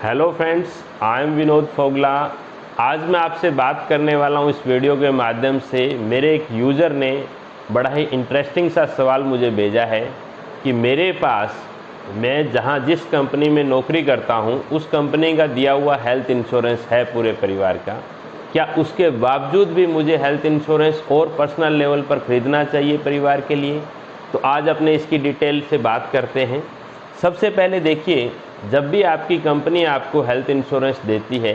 Hello friends, I am Vinod Fogla. आज मैं आपसे बात करने वाला हूँ इस वीडियो के माध्यम से। मेरे एक यूज़र ने बड़ा ही इंटरेस्टिंग सा सवाल मुझे भेजा है कि मेरे पास मैं जिस कंपनी में नौकरी करता हूँ उस कंपनी का दिया हुआ हेल्थ इंश्योरेंस है पूरे परिवार का, क्या उसके बावजूद भी मुझे हेल्थ इंश्योरेंस और पर्सनल लेवल पर ख़रीदना चाहिए परिवार के लिए। तो आज अपने इसकी डिटेल से बात करते हैं। सबसे पहले देखिए, जब भी आपकी कंपनी आपको हेल्थ इंश्योरेंस देती है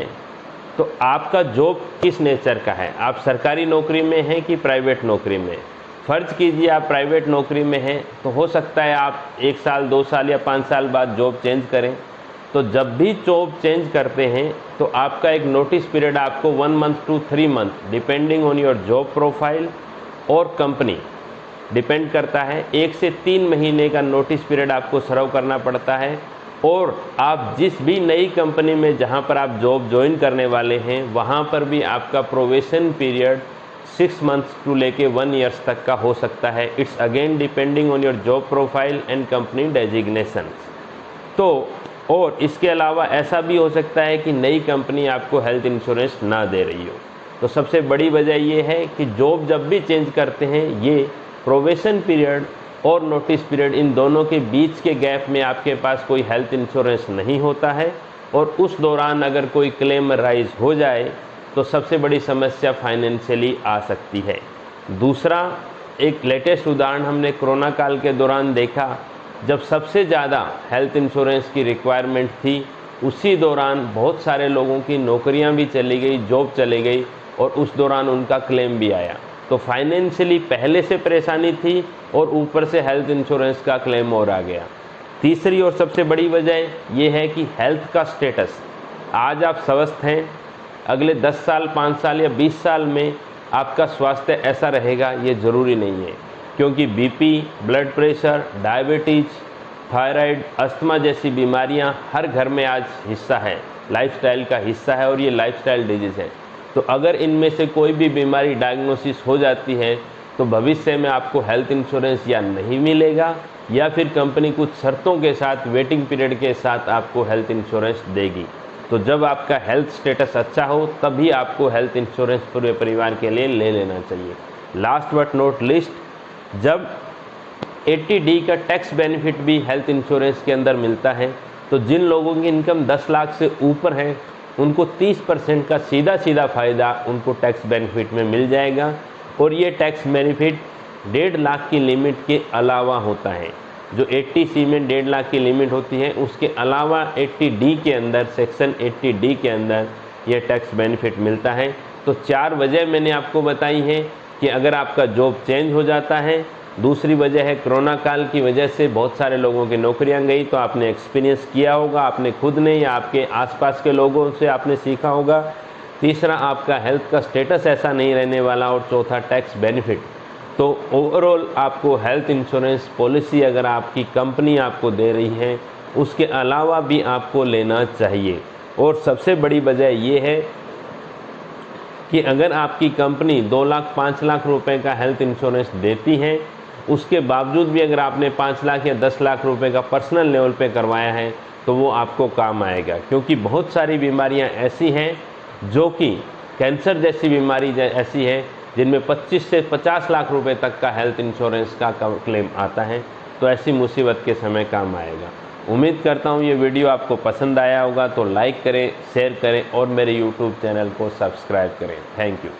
तो आपका जॉब किस नेचर का है, आप सरकारी नौकरी में हैं कि प्राइवेट नौकरी में। फ़र्ज़ कीजिए आप प्राइवेट नौकरी में हैं तो हो सकता है आप 1 साल 2 साल या 5 साल बाद जॉब चेंज करें। तो जब भी जॉब चेंज करते हैं तो आपका एक नोटिस पीरियड आपको 1 month to 3 month depending on your job profile और कंपनी डिपेंड करता है। 1 से 3 महीने का नोटिस पीरियड आपको सर्व करना पड़ता है। और आप जिस भी नई कंपनी में जहां पर आप जॉब ज्वाइन करने वाले हैं वहां पर भी आपका प्रोबेशन पीरियड 6 मंथ्स टू लेके 1 ईयर्स तक का हो सकता है। It's again depending on your job profile and company designation. तो और इसके अलावा ऐसा भी हो सकता है कि नई कंपनी आपको हेल्थ इंश्योरेंस ना दे रही हो। तो सबसे बड़ी वजह ये है कि जॉब जब भी चेंज करते हैं ये प्रोबेशन पीरियड और नोटिस पीरियड, इन दोनों के बीच के गैप में आपके पास कोई हेल्थ इंश्योरेंस नहीं होता है। और उस दौरान अगर कोई क्लेम राइज हो जाए तो सबसे बड़ी समस्या फाइनेंशियली आ सकती है। दूसरा, एक लेटेस्ट उदाहरण हमने कोरोना काल के दौरान देखा, जब सबसे ज़्यादा हेल्थ इंश्योरेंस की रिक्वायरमेंट थी उसी दौरान बहुत सारे लोगों की नौकरियां भी चली गई, जॉब चली गई और उस दौरान उनका क्लेम भी आया। तो फाइनेंशियली पहले से परेशानी थी और ऊपर से हेल्थ इंश्योरेंस का क्लेम और आ गया। तीसरी और सबसे बड़ी वजह यह है कि हेल्थ का स्टेटस, आज आप स्वस्थ हैं, अगले 10 साल 5 साल या 20 साल में आपका स्वास्थ्य ऐसा रहेगा ये ज़रूरी नहीं है। क्योंकि BP, blood pressure, diabetes, thyroid, asthma जैसी बीमारियां हर घर में आज हिस्सा है, लाइफस्टाइल का हिस्सा है और ये लाइफस्टाइल डिजीज़ है। तो अगर इनमें से कोई भी बीमारी डायग्नोसिस हो जाती है तो भविष्य में आपको हेल्थ इंश्योरेंस या नहीं मिलेगा या फिर कंपनी कुछ शर्तों के साथ वेटिंग पीरियड के साथ आपको हेल्थ इंश्योरेंस देगी। तो जब आपका हेल्थ स्टेटस अच्छा हो तभी आपको हेल्थ इंश्योरेंस पूरे परिवार के लिए ले लेना चाहिए। लास्ट बट नॉट लिस्ट, जब 80D का टैक्स बेनिफिट भी हेल्थ इंश्योरेंस के अंदर मिलता है तो जिन लोगों की इनकम 10 लाख से ऊपर है उनको 30% का सीधा फ़ायदा उनको टैक्स बेनिफिट में मिल जाएगा। और ये टैक्स बेनिफिट 1.5 लाख की लिमिट के अलावा होता है। जो 80C में 1.5 लाख की लिमिट होती है उसके अलावा 80D के अंदर, सेक्शन 80D के अंदर ये टैक्स बेनिफिट मिलता है। तो 4 वजह मैंने आपको बताई हैं कि अगर आपका जॉब चेंज हो जाता है। दूसरी वजह है कोरोना काल की वजह से बहुत सारे लोगों की नौकरियां गई, तो आपने एक्सपीरियंस किया होगा, आपने खुद ने या आपके आसपास के लोगों से आपने सीखा होगा। तीसरा, आपका हेल्थ का स्टेटस ऐसा नहीं रहने वाला। और चौथा, टैक्स बेनिफिट। तो ओवरऑल आपको हेल्थ इंश्योरेंस पॉलिसी अगर आपकी कंपनी आपको दे रही है उसके अलावा भी आपको लेना चाहिए। और सबसे बड़ी वजह ये है कि अगर आपकी कंपनी 2 लाख 5 लाख रुपए का हेल्थ इंश्योरेंस देती है उसके बावजूद भी अगर आपने 5 लाख या 10 लाख रुपए का पर्सनल लेवल पे करवाया है तो वो आपको काम आएगा। क्योंकि बहुत सारी बीमारियां ऐसी हैं जो कि कैंसर जैसी बीमारी ऐसी है जिनमें 25 से 50 लाख रुपए तक का हेल्थ इंश्योरेंस का क्लेम आता है। तो ऐसी मुसीबत के समय काम आएगा। उम्मीद करता हूँ ये वीडियो आपको पसंद आया होगा, तो लाइक करें, शेयर करें और मेरे YouTube चैनल को सब्सक्राइब करें। Thank you.